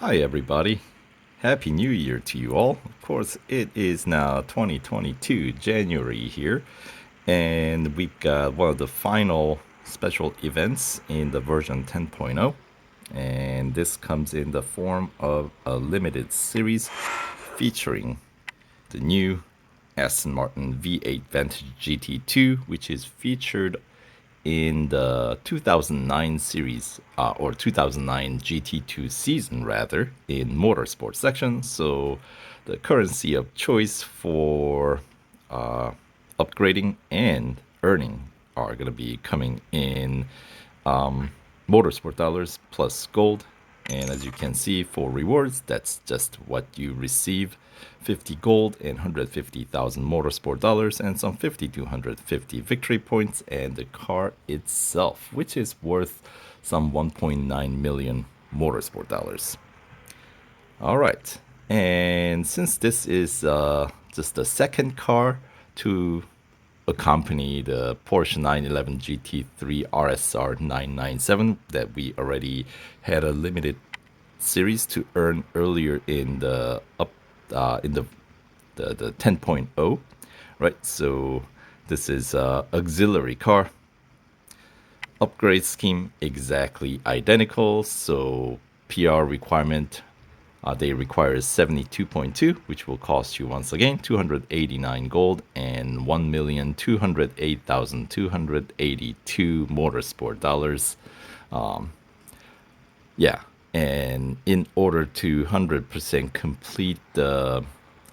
Hi everybody. Happy New Year to you all. Of course, it is now 2022 January here, and we've got one of the final special events in the version 10.0, and this comes in the form of a limited series featuring the new Aston Martin V8 Vantage GT2, which is featured in the 2009 series, or 2009 GT2 season rather, in Motorsports section. So the currency of choice for upgrading and earning are going to be coming in Motorsport dollars plus gold. And as you can see, for rewards, that's just what you receive: 50 gold and 150,000 Motorsport dollars, and some 50 to 150 victory points, and the car itself, which is worth some 1.9 million Motorsport dollars. All right, and since this is just the second car to accompany the Porsche 911 GT3 RSR 997 that we already had a limited series to earn earlier in the the 10.0, right? So this is auxiliary car. Upgrade scheme exactly identical. So PR requirement, they require 72.2, which will cost you once again 289 gold and 1,208,282 Motorsport dollars. Yeah, and in order to 100% complete the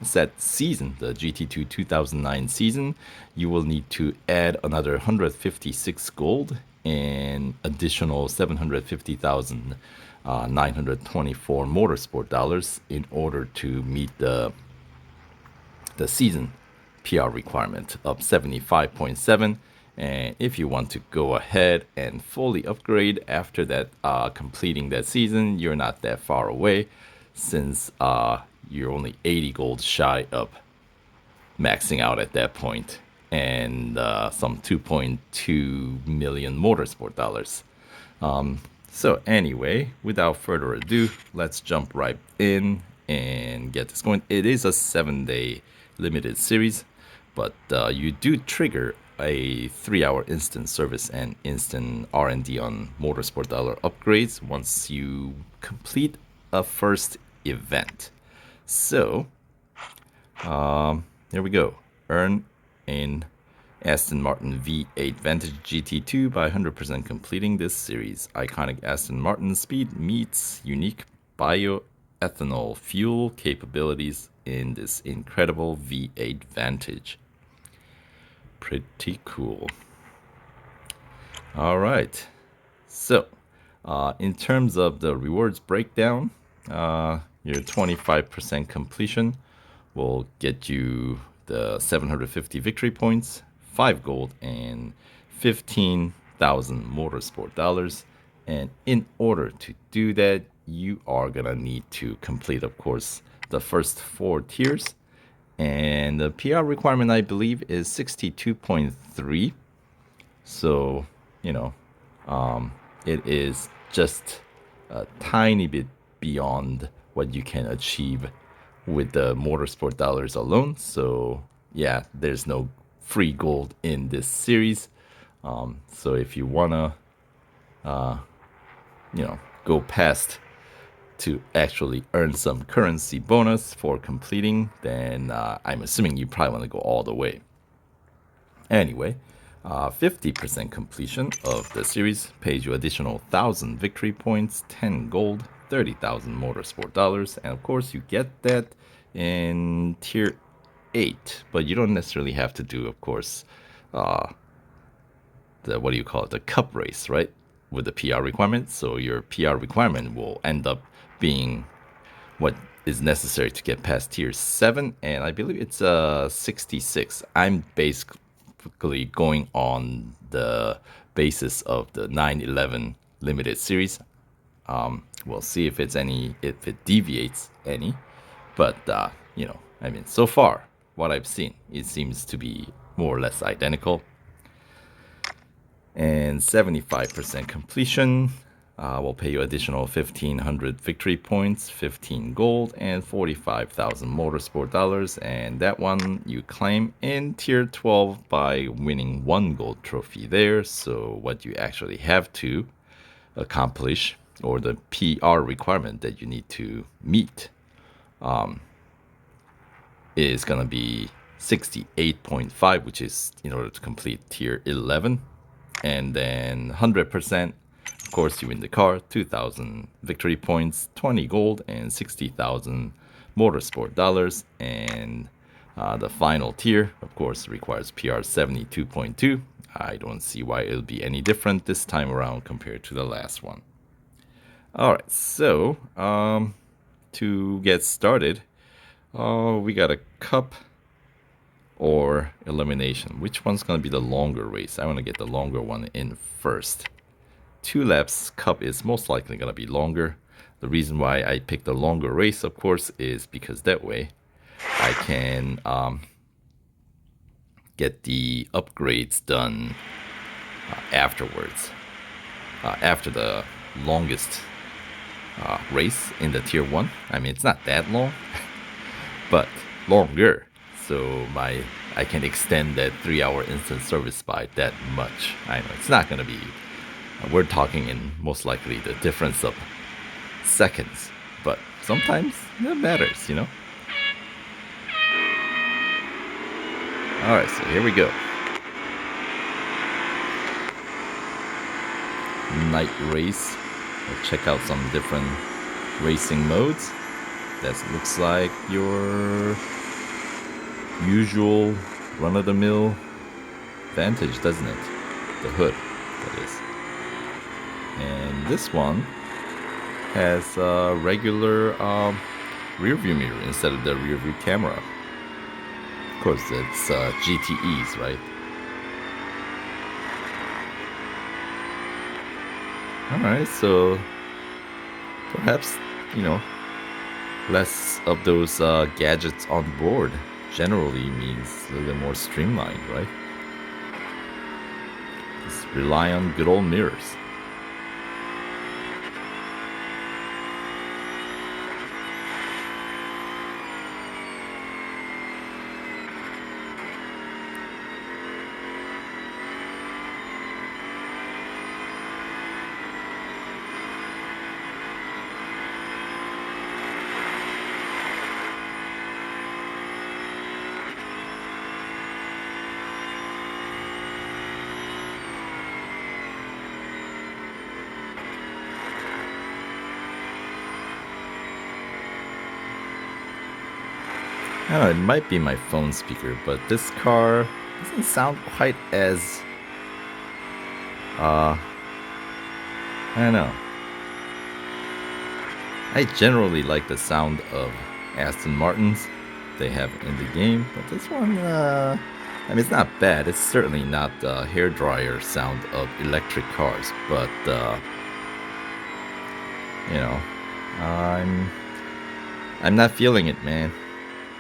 set season, the GT2 2009 season, you will need to add another 156 gold and additional 750,924 Motorsport dollars in order to meet the season PR requirement of 75.7. And if you want to go ahead and fully upgrade after that, completing that season, you're not that far away, since you're only 80 gold shy of maxing out at that point, and some 2.2 million Motorsport dollars. So anyway, without further ado, let's jump right in and get this going. It is a 7-day limited series, but you do trigger a 3-hour instant service and instant R&D on Motorsport dollar upgrades once you complete a first event. So here we go. Earn in Aston Martin V8 Vantage GT2 by 100% completing this series. Iconic Aston Martin speed meets unique bioethanol fuel capabilities in this incredible V8 Vantage. Pretty cool. All right. So, in terms of the rewards breakdown, your 25% completion will get you the 750 victory points, 5 gold, and 15,000 Motorsport dollars. And in order to do that, you are gonna need to complete, of course, the first 4 tiers. And the PR requirement, I believe, is 62.3. So, it is just a tiny bit beyond what you can achieve with the Motorsport dollars alone. So, yeah, there's no free gold in this series. So if you wanna, go past to actually earn some currency bonus for completing, then I'm assuming you probably want to go all the way. Anyway, 50% completion of the series pays you additional 1,000 victory points, 10 gold, 30,000 Motorsport dollars, and of course you get that in tier 8, but you don't necessarily have to do, of course, the cup race, right, with the PR requirement. So your PR requirement will end up being what is necessary to get past tier 7, and I believe it's 66. I'm basically going on the basis of the 911 limited series. We'll see if it deviates any, but so far what I've seen, it seems to be more or less identical. And 75% completion will pay you additional 1,500 victory points, 15 gold, and 45,000 motorsport dollars. And that one you claim in tier 12 by winning 1 gold trophy there. So what you actually have to accomplish, or the PR requirement that you need to meet, is gonna be 68.5, which is in order to complete tier 11. And then 100%, of course, you win the car, 2,000 victory points, 20 gold, and 60,000 motorsport dollars. And the final tier, of course, requires PR 72.2. I don't see why it'll be any different this time around compared to the last one. Alright, so to get started, we got a cup or elimination. Which one's going to be the longer race? I want to get the longer one in first. 2 laps cup is most likely going to be longer. The reason why I picked the longer race, of course, is because that way I can get the upgrades done afterwards. After the longest race in the tier 1. I mean, it's not that long, but longer. So I can extend that 3-hour instant service by that much. I know it's not going to be, we're talking in most likely the difference of seconds, but sometimes it matters, you know? Alright, so here we go. Night race. We'll check out some different racing modes. That looks like your usual run-of-the-mill Vantage, doesn't it? The hood, that is. And this one has a regular rear view mirror instead of the rear view camera. Of course, it's GTEs, right? Alright, so perhaps, you know, less of those gadgets on board generally means a little bit more streamlined, right? Just rely on good old mirrors. I don't know, it might be my phone speaker, but this car doesn't sound quite as, I don't know. I generally like the sound of Aston Martins they have in the game, but this one, I mean, it's not bad. It's certainly not the hairdryer sound of electric cars, but, you know, I'm not feeling it, man.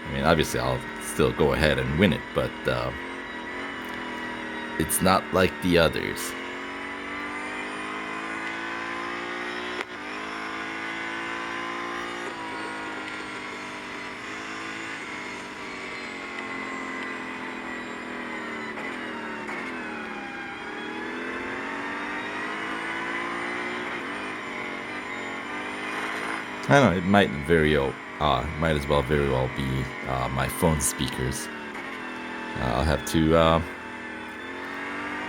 I mean, obviously, I'll still go ahead and win it, but it's not like the others. I don't know, it might might as well very well be my phone speakers. I'll have to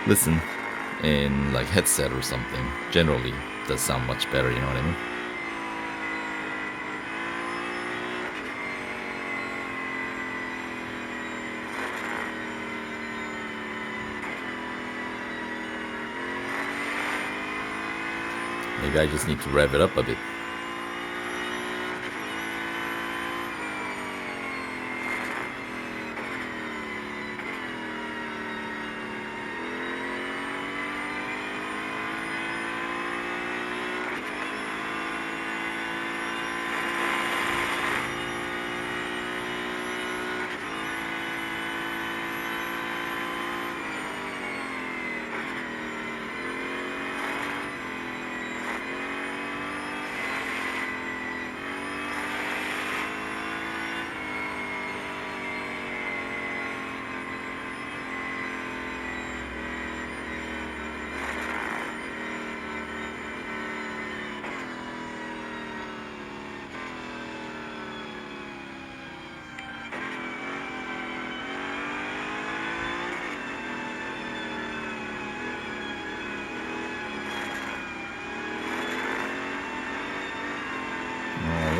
listen in like headset or something. Generally, it does sound much better, you know what I mean? Maybe I just need to rev it up a bit.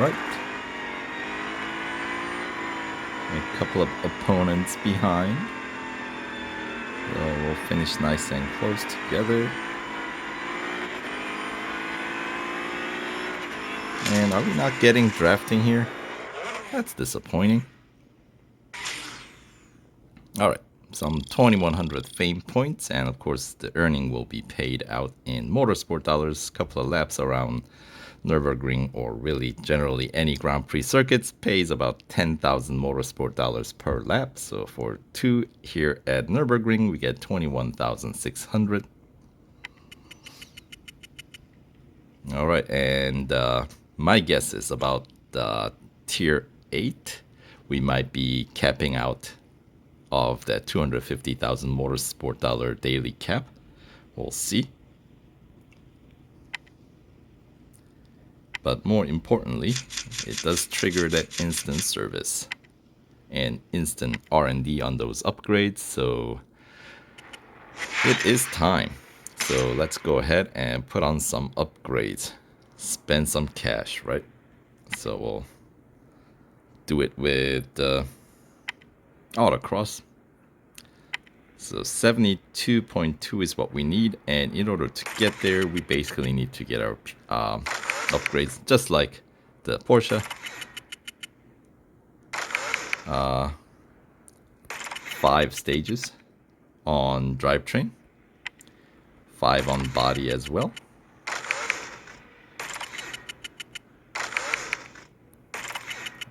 right. A couple of opponents behind. So we'll finish nice and close together. And are we not getting drafting here? That's disappointing. Alright, some 2100 fame points, and of course the earning will be paid out in motorsport dollars. Couple of laps around Nürburgring, or really generally any Grand Prix circuits, pays about 10,000 motorsport dollars per lap. So for 2 here at Nürburgring, we get 21,600. Alright, and my guess is about tier 8, we might be capping out of that 250,000 motorsport dollar daily cap. We'll see. But more importantly, it does trigger that instant service and instant R&D on those upgrades, so it is time. So let's go ahead and put on some upgrades, spend some cash, right? So we'll do it with Autocross. So 72.2 is what we need, and in order to get there, we basically need to get our upgrades, just like the Porsche. 5 stages on drivetrain, 5 on body as well.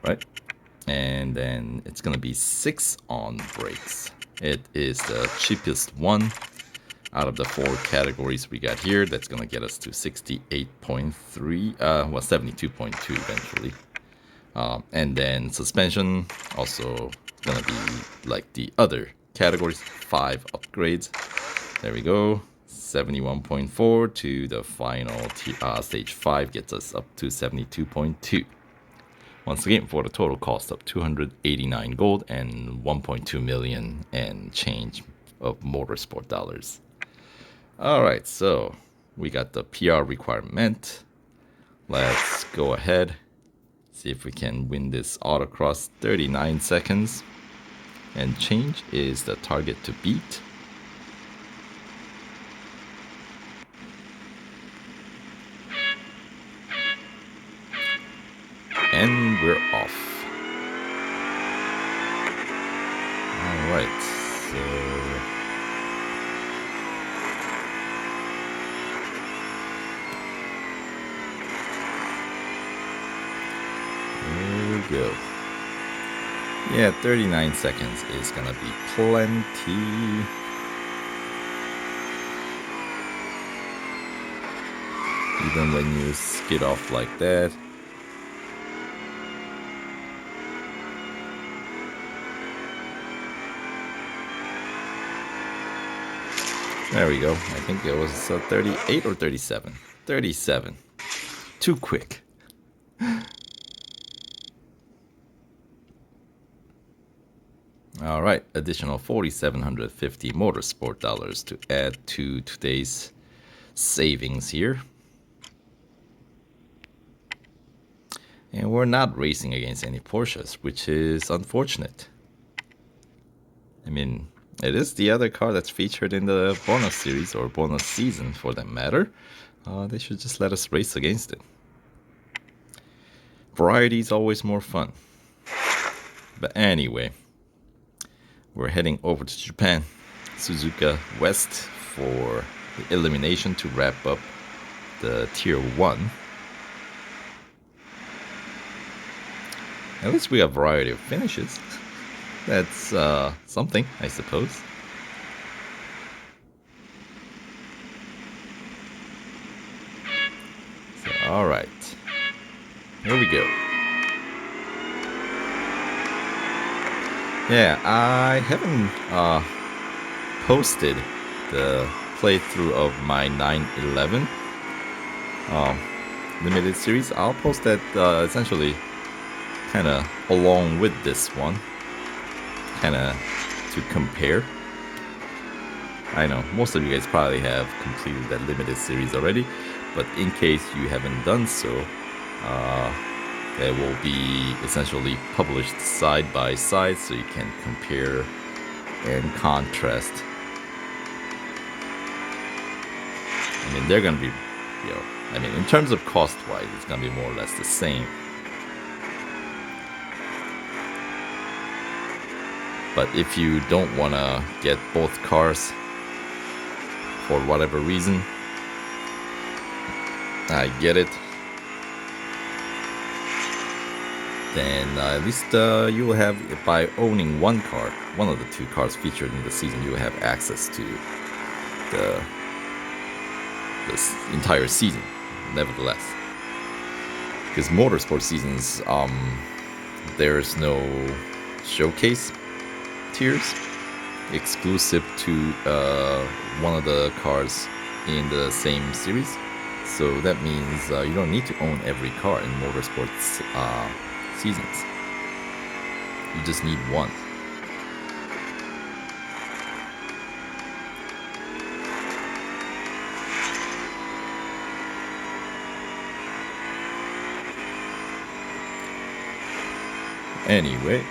Right, and then it's gonna be 6 on brakes. It is the cheapest one out of the 4 categories we got here. That's gonna get us to 68.3, well 72.2 eventually. And then suspension also gonna be like the other categories, 5 upgrades. There we go, 71.4 to the final stage 5 gets us up to 72.2. Once again, for the total cost of 289 gold and 1.2 million and change of motorsport dollars. Alright, so we got the PR requirement. Let's go ahead, see if we can win this autocross. 39 seconds and change is the target to beat. And we're off. Alright, so there we go. Yeah, 39 seconds is gonna be plenty. Even when you skid off like that. There we go. I think it was 38 or 37. 37. Too quick. All right, additional 4,750 motorsport dollars to add to today's savings here. And we're not racing against any Porsches, which is unfortunate. I mean, it is the other car that's featured in the bonus series, or bonus season for that matter. They should just let us race against it. Variety is always more fun. But anyway, we're heading over to Japan, Suzuka West, for the elimination to wrap up the Tier 1. At least we have variety of finishes. That's something, I suppose. So, alright. Here we go. Yeah, I haven't posted the playthrough of my 911 limited series. I'll post that essentially kind of along with this one, kind of to compare. I know most of you guys probably have completed that limited series already, but in case you haven't done so, that will be essentially published side by side so you can compare and contrast. I mean, they're going to be, I mean, in terms of cost-wise, it's going to be more or less the same. But if you don't want to get both cars for whatever reason, I get it. Then at least you will have, by owning one car, one of the two cars featured in the season, you will have access to this entire season, nevertheless. Because Motorsports seasons, there's no showcase tiers exclusive to one of the cars in the same series. So that means you don't need to own every car in Motorsports seasons. You just need one. Anyway,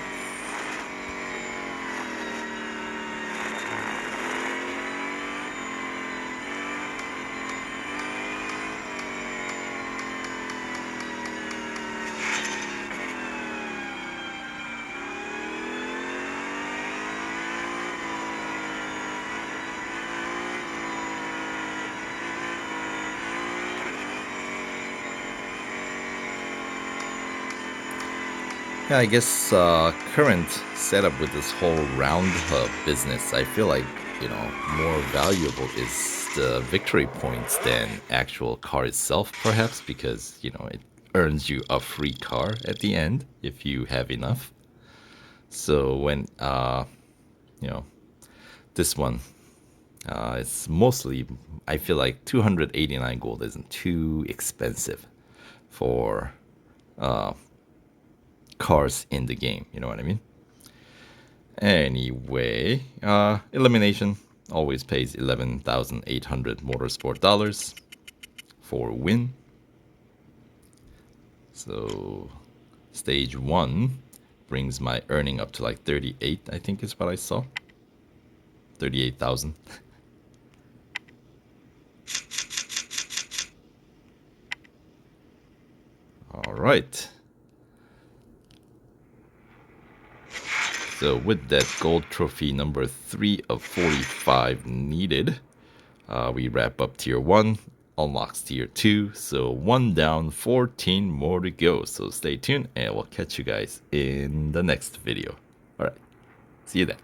yeah, I guess current setup with this whole round hub business, I feel like, more valuable is the victory points than actual car itself, perhaps, because, it earns you a free car at the end if you have enough. So when, this one, it's mostly, I feel like 289 gold isn't too expensive for cars in the game, you know what I mean? Anyway, Elimination always pays 11,800 motorsport dollars for a win. So stage 1 brings my earning up to like 38, I think is what I saw. 38,000. All right. So with that gold trophy number 3 of 45 needed, we wrap up tier 1, unlocks tier 2, so 1 down, 14 more to go. So stay tuned and we'll catch you guys in the next video. Alright, see you then.